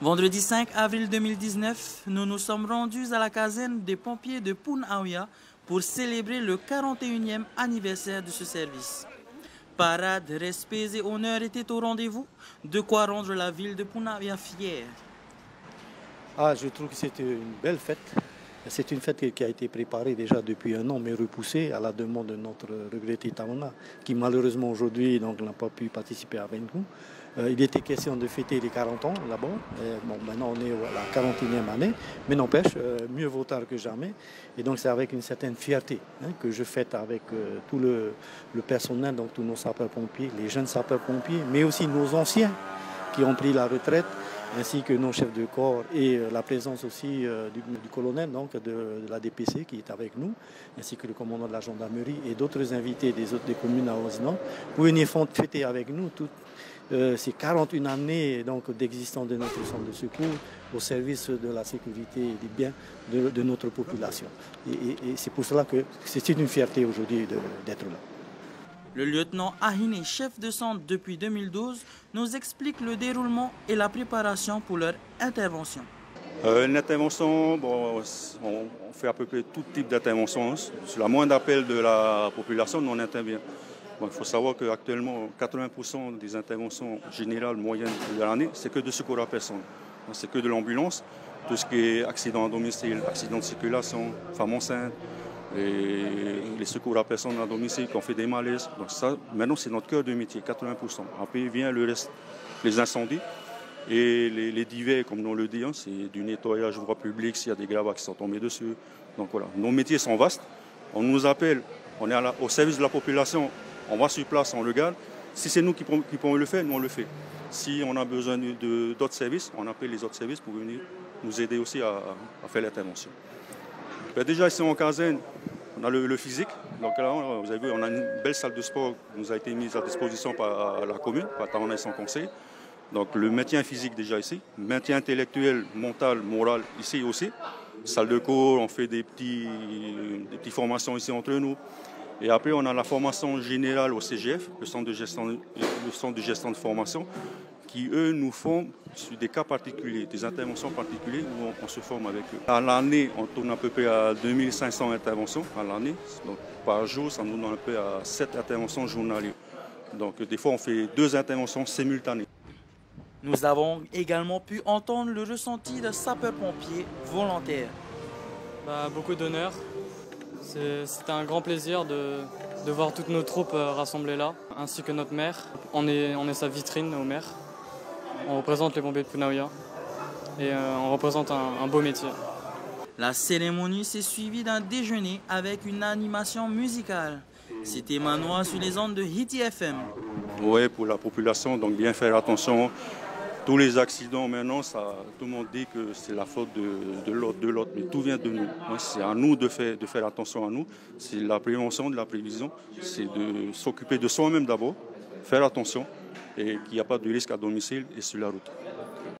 Vendredi 5 avril 2019, nous nous sommes rendus à la caserne des pompiers de Punaauia pour célébrer le 41e anniversaire de ce service. Parade, respect et honneur étaient au rendez-vous, de quoi rendre la ville de Punaauia fière. Je trouve que c'est une belle fête. C'est une fête qui a été préparée déjà depuis un an, mais repoussée à la demande de notre regretté Taona, qui malheureusement aujourd'hui n'a pas pu participer avec nous. Il était question de fêter les 40 ans là-bas. Bon, maintenant on est à la 41e année, mais n'empêche, mieux vaut tard que jamais. Et donc c'est avec une certaine fierté que je fête avec tout le personnel, donc tous nos sapeurs-pompiers, les jeunes sapeurs-pompiers, mais aussi nos anciens qui ont pris la retraite, ainsi que nos chefs de corps et la présence aussi du colonel donc, de la DPC qui est avec nous, ainsi que le commandant de la gendarmerie et d'autres invités des communes avoisinantes pour venir fêter avec nous toutes ces 41 années d'existence de notre centre de secours au service de la sécurité et des biens de notre population. Et c'est pour cela que c'est une fierté aujourd'hui d'être là. Le lieutenant Ahine, chef de centre depuis 2012, nous explique le déroulement et la préparation pour leur intervention. Une intervention, bon, on fait à peu près tout type d'intervention. Sur la moindre appel de la population, nous on intervient. Bon, il faut savoir qu'actuellement, 80% des interventions générales moyennes de l'année, c'est que de secours à personne. C'est que de l'ambulance, tout ce qui est accident à domicile, accident de circulation, femmes enceintes, les secours à personnes à domicile qui ont fait des malaises. Donc ça, maintenant, c'est notre cœur de métier, 80%. Après vient le reste, les incendies et les divers, comme on le dit, c'est du nettoyage voie publique, s'il y a des gravats qui sont tombés dessus. Donc voilà, nos métiers sont vastes. On nous appelle, on est au service de la population, on va sur place, on le garde. Si c'est nous qui pouvons le faire, nous on le fait. Si on a besoin d'autres services, on appelle les autres services pour venir nous aider aussi à faire l'intervention. Déjà ici en caserne, on a le physique. Donc là, vous avez vu, on a une belle salle de sport qui nous a été mise à disposition par la commune, par Taona et son conseil. Donc le maintien physique déjà ici, maintien intellectuel, mental, moral ici aussi. Salle de cours, on fait des petites formations ici entre nous. Et après, on a la formation générale au CGF, le centre de gestion de formation, qui, eux, nous forment sur des cas particuliers, des interventions particulières où on se forme avec eux. À l'année, on tourne à peu près à 2500 interventions à l'année. Donc, par jour, ça nous donne à peu près à 7 interventions journalières. Donc, des fois, on fait 2 interventions simultanées. Nous avons également pu entendre le ressenti de sapeurs-pompiers volontaires. Beaucoup d'honneur. C'était un grand plaisir de voir toutes nos troupes rassemblées là, ainsi que notre maire. On est sa vitrine au maire. On représente les pompiers de Punaauia et on représente un beau métier. La cérémonie s'est suivie d'un déjeuner avec une animation musicale. C'était Manoir sur les ondes de Hiti FM. Oui, pour la population, donc bien faire attention. Tous les accidents maintenant, tout le monde dit que c'est la faute de l'autre, mais tout vient de nous. C'est à nous de faire attention à nous. C'est la prévention, de la prévision, c'est de s'occuper de soi-même d'abord, faire attention et qu'il n'y a pas de risque à domicile et sur la route.